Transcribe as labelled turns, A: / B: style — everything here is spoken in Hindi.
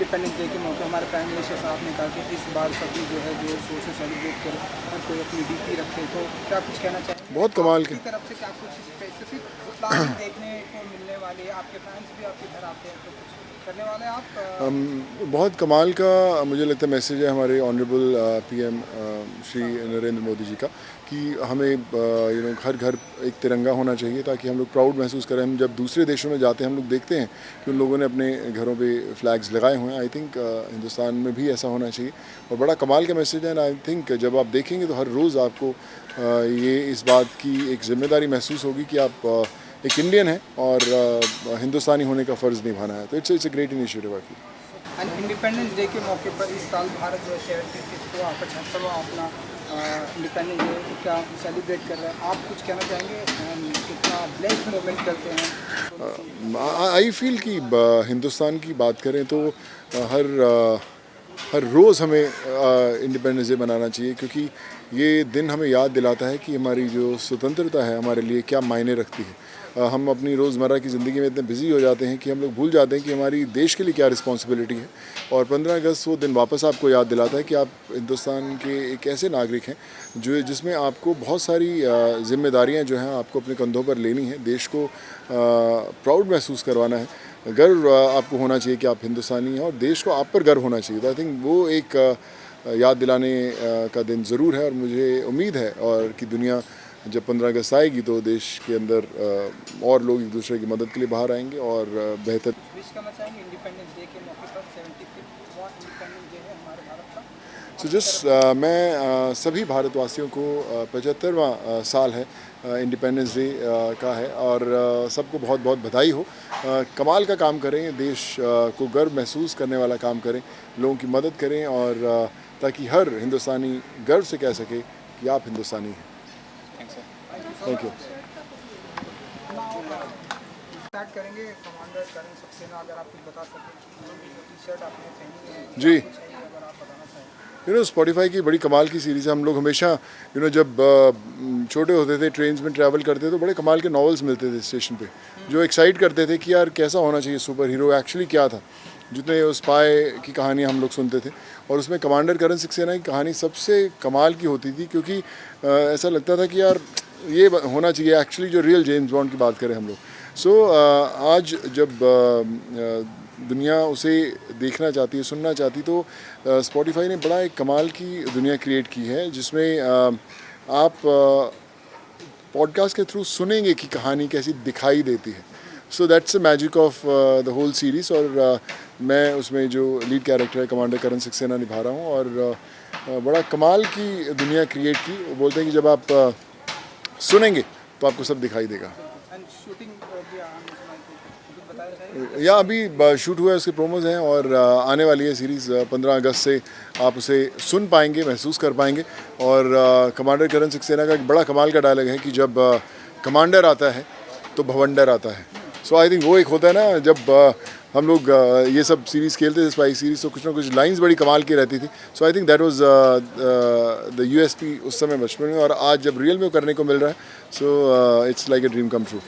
A: इंडिपेंडेंस डे के मौके हमारे प्राइम मिनिस्टर साहब ने कहा कि इस बार सभी जो है जोर शोर से सेलिब्रेट करें, हर कोई अपनी डीपी रखे, तो क्या कुछ कहना चाहेंगे?
B: बहुत कमाल के।
A: आपकी तरफ से क्या कुछ स्पेसिफिक प्लान देखने को मिलने वाले हैं? आपके फैंस भी आपके घर आते हैं, तो कुछ करने वाले हैं आप?
B: बहुत कमाल का मुझे लगता है मैसेज है हमारे ऑनरेबल पीएम श्री नरेंद्र मोदी जी का कि हमें हर घर एक तिरंगा होना चाहिए ताकि हम लोग प्राउड महसूस करें। हम जब दूसरे देशों में जाते हैं हम लोग देखते हैं कि उन लोगों ने अपने घरों पे फ्लैग्स लगाए हुए हैं। आई थिंक हिंदुस्तान में भी ऐसा होना चाहिए और बड़ा कमाल का मैसेज है। आई थिंक जब आप देखेंगे तो हर रोज़ आपको ये इस बात की एक जिम्मेदारी महसूस होगी कि आप एक इंडियन है और हिंदुस्तानी होने का फ़र्ज़ निभाना है। तो it's a great initiative I feel.
A: And independence day के मौके पर इस साल भारत जो है 75वां अपना इंडिपेंडेंस डे क्या सेलिब्रेट कर रहा है, आप कुछ कहना चाहेंगे? कितना ब्लेस्ड मोमेंट करते हैं?
B: आई फील कि हिंदुस्तान की बात करें तो हर रोज़ हमें इंडिपेंडेंस डे मनाना चाहिए क्योंकि ये दिन हमें याद दिलाता है कि हमारी जो स्वतंत्रता है हमारे लिए क्या मायने रखती है। हम अपनी रोज़मर्रा की ज़िंदगी में इतने बिजी हो जाते हैं कि हम लोग भूल जाते हैं कि हमारी देश के लिए क्या रिस्पॉन्सिबिलिटी है। और 15 अगस्त वो दिन वापस आपको याद दिलाता है कि आप हिंदुस्तान के एक ऐसे नागरिक हैं जिसमें आपको बहुत सारी जिम्मेदारियां जो हैं आपको अपने कंधों पर लेनी है। देश को प्राउड महसूस करवाना है, गर्व आपको होना चाहिए कि आप हिंदुस्तानी हैं और देश को आप पर गर्व होना चाहिए। तो आई थिंक वो एक याद दिलाने का दिन ज़रूर है और मुझे उम्मीद है और कि दुनिया जब 15 अगस्त आएगी तो देश के अंदर और लोग एक दूसरे की मदद के लिए बाहर आएंगे और बेहतर।
A: विश करना चाहेंगे इंडिपेंडेंस डे के मौके पर 75वां इंडिपेंडेंस डे है हमारे भारत का।
B: मैं सभी भारतवासियों को 75वां साल है इंडिपेंडेंस डे का है और सबको बहुत बहुत बधाई हो। कमाल का काम करें, देश को गर्व महसूस करने वाला काम करें, लोगों की मदद करें और ताकि हर हिंदुस्तानी गर्व से कह सके कि आप हिंदुस्तानी हैं। Thank you.
A: स्टार्ट करेंगे कमांडर करण सक्सेना, अगर आप कुछ बता सकें। टी शर्ट आपने पहनी है
B: जी,
A: अगर आप बताना चाहें।
B: स्पॉटिफाई की बड़ी कमाल की सीरीज़ है। हम लोग हमेशा जब छोटे होते थे ट्रेन्स में ट्रैवल करते थे तो बड़े कमाल के नॉवेल्स मिलते थे स्टेशन पे जो एक्साइट करते थे कि यार कैसा होना चाहिए सुपर हीरो, एक्चुअली क्या था। जितने उस स्पाई की कहानियाँ हम लोग सुनते थे और उसमें कमांडर करण सक्सेना की कहानी सबसे कमाल की होती थी क्योंकि ऐसा लगता था कि यार ये होना चाहिए एक्चुअली जो रियल जेम्स बॉन्ड की बात करें हम लोग। आज जब दुनिया उसे देखना चाहती है, सुनना चाहती, तो स्पॉटिफाई ने बड़ा एक कमाल की दुनिया क्रिएट की है जिसमें आप पॉडकास्ट के थ्रू सुनेंगे कि कहानी कैसी दिखाई देती है। So that's the magic of the whole series और मैं उसमें जो लीड कैरेक्टर है कमांडर करण सक्सेना निभा रहा हूँ और बड़ा कमाल की दुनिया क्रिएट की। वो बोलते हैं कि जब आप सुनेंगे तो आपको सब दिखाई देगा। या अभी शूट हुआ है, उसके प्रोमोज हैं और आने वाली है सीरीज़। 15 अगस्त से आप उसे सुन पाएंगे, महसूस कर पाएंगे। और कमांडर करण सक्सेना का एक बड़ा कमाल का डायलॉग है कि जब कमांडर आता है तो भवंडर आता है। सो आई थिंक वो एक होता है ना, जब हम लोग ये सब सीरीज़ खेलते थे स्पाई सीरीज़, तो कुछ ना कुछ लाइंस बड़ी कमाल की रहती थी। So I think that was the USP उस समय बचपन में, और आज जब रियल में करने को मिल रहा है, so it's like a dream come true.